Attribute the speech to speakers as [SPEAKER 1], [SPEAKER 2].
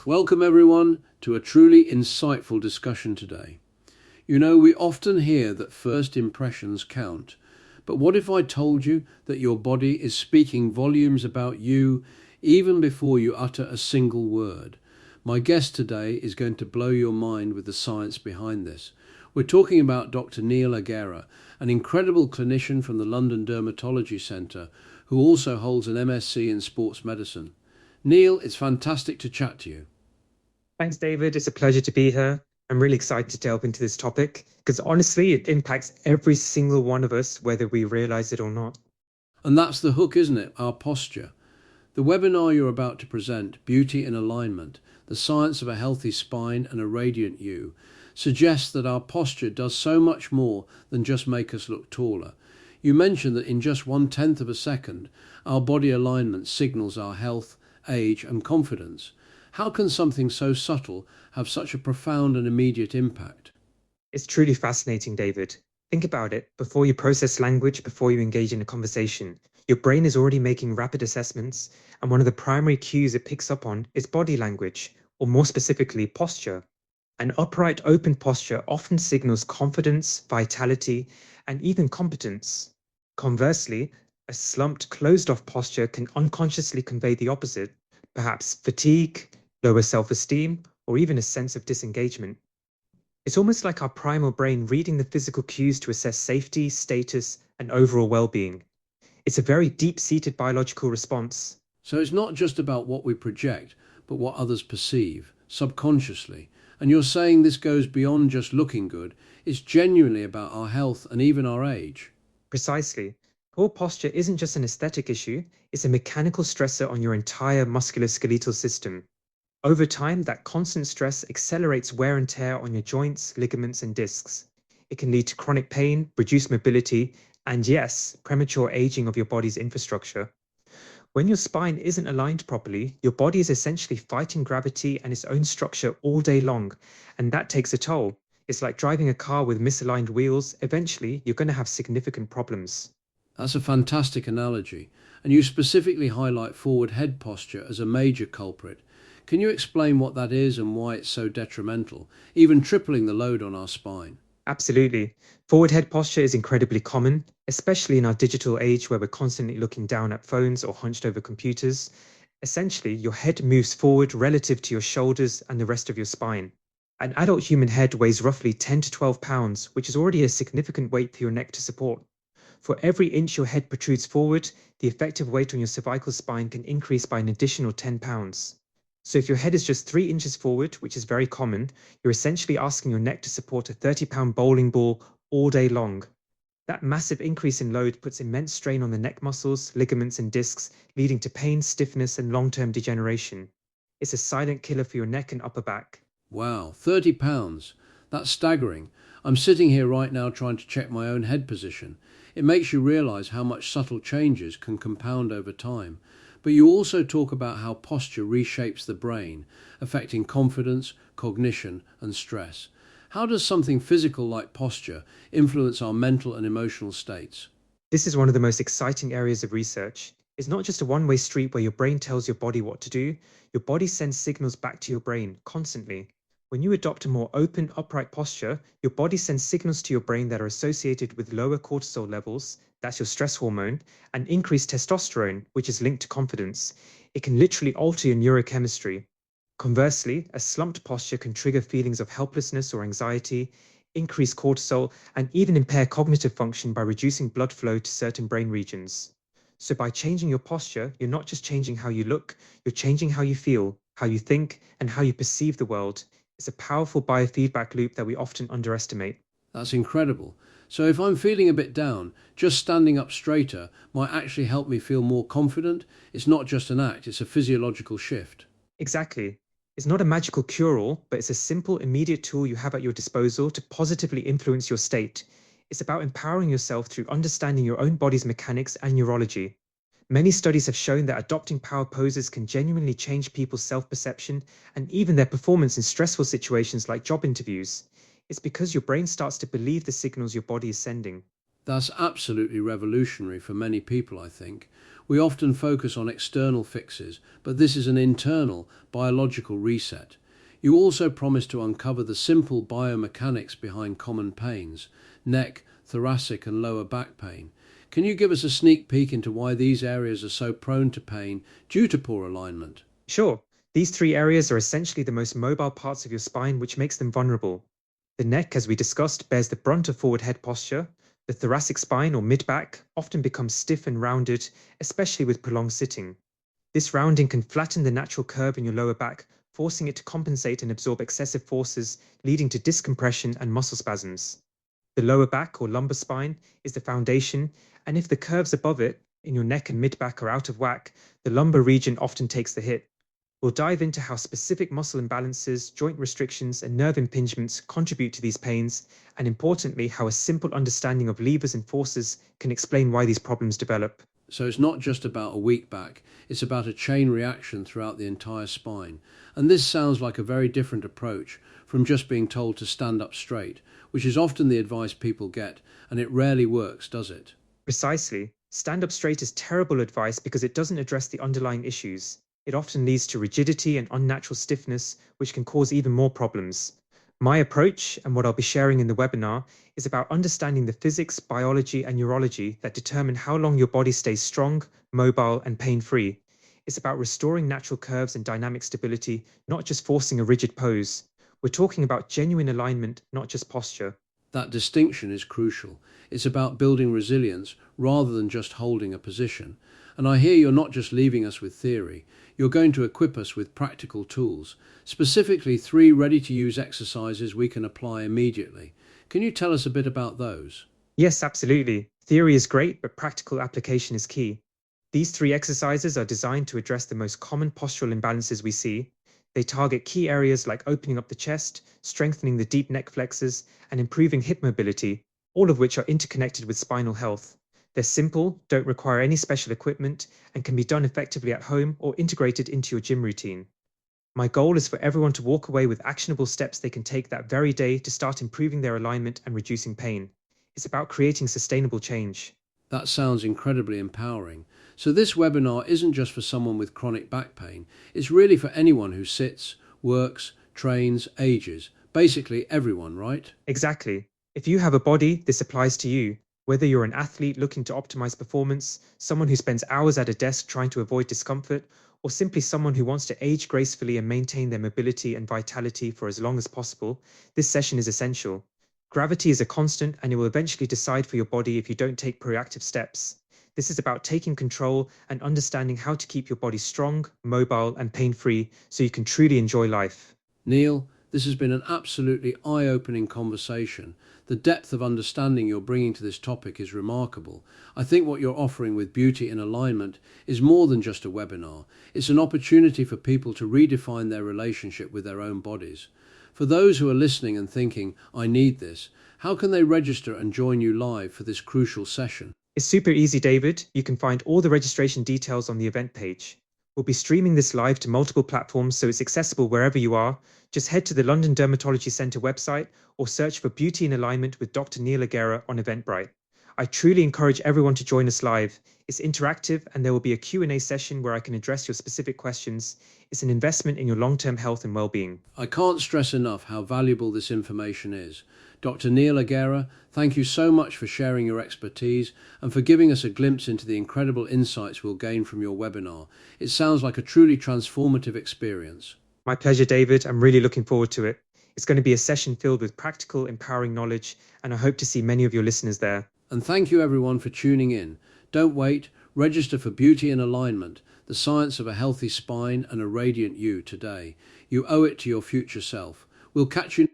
[SPEAKER 1] Welcome, everyone, to a truly insightful discussion today. You know, we often hear that first impressions count, but what if I told you that your body is speaking volumes about you even before you utter a single word? My guest today is going to blow your mind with the science behind this. We're talking about Dr. Neil Aguera, an incredible clinician from the London Dermatology Centre who also holds an MSc in sports medicine. Neil, it's fantastic to chat to you.
[SPEAKER 2] Thanks, David. It's a pleasure to be here. I'm really excited to delve into this topic because honestly, it impacts every single one of us, whether we realize it or not.
[SPEAKER 1] And that's the hook, isn't it? Our posture. The webinar you're about to present, Beauty in Alignment, the science of a healthy spine and a radiant you, suggests that our posture does so much more than just make us look taller. You mentioned that in just 1/10 of a second, our body alignment signals our health, age, and confidence. How can something so subtle have such a profound and immediate impact?
[SPEAKER 2] It's truly fascinating, David. Think about it. Before you process language, before you engage in a conversation, your brain is already making rapid assessments, and one of the primary cues it picks up on is body language, or more specifically, posture. An upright, open posture often signals confidence, vitality, and even competence. Conversely, a slumped, closed off posture can unconsciously convey the opposite, perhaps fatigue, lower self esteem, or even a sense of disengagement. It's almost like our primal brain reading the physical cues to assess safety, status, and overall well being. It's a very deep seated biological response.
[SPEAKER 1] So it's not just about what we project, but what others perceive, subconsciously. And you're saying this goes beyond just looking good, it's genuinely about our health and even our age.
[SPEAKER 2] Precisely. Poor posture isn't just an aesthetic issue, it's a mechanical stressor on your entire musculoskeletal system. Over time, that constant stress accelerates wear and tear on your joints, ligaments, and discs. It can lead to chronic pain, reduced mobility, and yes, premature aging of your body's infrastructure. When your spine isn't aligned properly, your body is essentially fighting gravity and its own structure all day long, and that takes a toll. It's like driving a car with misaligned wheels. Eventually, you're going to have significant problems.
[SPEAKER 1] That's a fantastic analogy, and you specifically highlight forward head posture as a major culprit. Can you explain what that is and why it's so detrimental, even tripling the load on our spine?
[SPEAKER 2] Absolutely. Forward head posture is incredibly common, especially in our digital age where we're constantly looking down at phones or hunched over computers. Essentially, your head moves forward relative to your shoulders and the rest of your spine. An adult human head weighs roughly 10 to 12 pounds, which is already a significant weight for your neck to support. For every inch your head protrudes forward, the effective weight on your cervical spine can increase by an additional 10 pounds. So if your head is just 3 inches forward, which is very common, you're essentially asking your neck to support a 30-pound bowling ball all day long. That massive increase in load puts immense strain on the neck muscles, ligaments, and discs, leading to pain, stiffness, and long-term degeneration. It's a silent killer for your neck and upper back.
[SPEAKER 1] Wow, 30 pounds. That's staggering. I'm sitting here right now trying to check my own head position. It makes you realise how much subtle changes can compound over time. But you also talk about how posture reshapes the brain, affecting confidence, cognition, and stress. How does something physical like posture influence our mental and emotional states?
[SPEAKER 2] This is one of the most exciting areas of research. It's not just a one-way street where your brain tells your body what to do. Your body sends signals back to your brain constantly. When you adopt a more open, upright posture, your body sends signals to your brain that are associated with lower cortisol levels, that's your stress hormone, and increased testosterone, which is linked to confidence. It can literally alter your neurochemistry. Conversely, a slumped posture can trigger feelings of helplessness or anxiety, increase cortisol, and even impair cognitive function by reducing blood flow to certain brain regions. So, by changing your posture, you're not just changing how you look, you're changing how you feel, how you think, and how you perceive the world. It's a powerful biofeedback loop that we often underestimate.
[SPEAKER 1] That's incredible. So if I'm feeling a bit down, just standing up straighter might actually help me feel more confident. It's not just an act, it's a physiological shift.
[SPEAKER 2] Exactly. It's not a magical cure all, but it's a simple, immediate tool you have at your disposal to positively influence your state. It's about empowering yourself through understanding your own body's mechanics and neurology. Many studies have shown that adopting power poses can genuinely change people's self perception and even their performance in stressful situations like job interviews. It's because your brain starts to believe the signals your body is sending.
[SPEAKER 1] That's absolutely revolutionary for many people, I think. We often focus on external fixes, but this is an internal, biological reset. You also promise to uncover the simple biomechanics behind common pains, neck, thoracic, and lower back pain. Can you give us a sneak peek into why these areas are so prone to pain due to poor alignment?
[SPEAKER 2] Sure, these three areas are essentially the most mobile parts of your spine, which makes them vulnerable. The neck, as we discussed, bears the brunt of forward head posture. The thoracic spine or mid back often becomes stiff and rounded, especially with prolonged sitting. This rounding can flatten the natural curve in your lower back, forcing it to compensate and absorb excessive forces, leading to discompression and muscle spasms. The lower back or lumbar spine is the foundation, and if the curves above it, in your neck and mid back, are out of whack, the lumbar region often takes the hit. We'll dive into how specific muscle imbalances, joint restrictions, and nerve impingements contribute to these pains, and importantly, how a simple understanding of levers and forces can explain why these problems develop.
[SPEAKER 1] So it's not just about a weak back, it's about a chain reaction throughout the entire spine. And this sounds like a very different approach from just being told to stand up straight, which is often the advice people get, and it rarely works, does it?
[SPEAKER 2] Precisely. Stand up straight is terrible advice because it doesn't address the underlying issues. It often leads to rigidity and unnatural stiffness, which can cause even more problems. My approach, and what I'll be sharing in the webinar, is about understanding the physics, biology, and neurology that determine how long your body stays strong, mobile, and pain free. It's about restoring natural curves and dynamic stability, not just forcing a rigid pose. We're talking about genuine alignment, not just posture.
[SPEAKER 1] That distinction is crucial. It's about building resilience rather than just holding a position. And I hear you're not just leaving us with theory, you're going to equip us with practical tools, specifically 3 ready-to-use exercises we can apply immediately. Can you tell us a bit about those?
[SPEAKER 2] Yes, absolutely. Theory is great, but practical application is key. These 3 exercises are designed to address the most common postural imbalances we see. They target key areas like opening up the chest, strengthening the deep neck flexors, and improving hip mobility, all of which are interconnected with spinal health. They're simple, don't require any special equipment, and can be done effectively at home or integrated into your gym routine. My goal is for everyone to walk away with actionable steps they can take that very day to start improving their alignment and reducing pain. It's about creating sustainable change.
[SPEAKER 1] That sounds incredibly empowering. So this webinar isn't just for someone with chronic back pain, it's really for anyone who sits, works, trains, ages, basically everyone, right?
[SPEAKER 2] Exactly. If you have a body, this applies to you. Whether you're an athlete looking to optimize performance, someone who spends hours at a desk trying to avoid discomfort, or simply someone who wants to age gracefully and maintain their mobility and vitality for as long as possible, this session is essential. Gravity is a constant and it will eventually decide for your body if you don't take proactive steps. This is about taking control and understanding how to keep your body strong, mobile, and pain-free so you can truly enjoy life.
[SPEAKER 1] Neil, this has been an absolutely eye-opening conversation. The depth of understanding you're bringing to this topic is remarkable. I think what you're offering with Beauty in Alignment is more than just a webinar. It's an opportunity for people to redefine their relationship with their own bodies. For those who are listening and thinking, I need this, how can they register and join you live for this crucial session?
[SPEAKER 2] It's super easy, David. You can find all the registration details on the event page. We'll be streaming this live to multiple platforms so it's accessible wherever you are. Just head to the London Dermatology Centre website or search for Beauty in Alignment with Dr. Neil Aguera on Eventbrite. I truly encourage everyone to join us live. It's interactive and there will be a Q&A session where I can address your specific questions. It's an investment in your long-term health and well-being.
[SPEAKER 1] I can't stress enough how valuable this information is. Dr. Neil Aguera, thank you so much for sharing your expertise and for giving us a glimpse into the incredible insights we'll gain from your webinar. It sounds like a truly transformative experience.
[SPEAKER 2] My pleasure, David. I'm really looking forward to it. It's going to be a session filled with practical, empowering knowledge, and I hope to see many of your listeners there.
[SPEAKER 1] And thank you everyone for tuning in. Don't wait, register for Beauty in Alignment, the science of a healthy spine and a radiant you today. You owe it to your future self. We'll catch you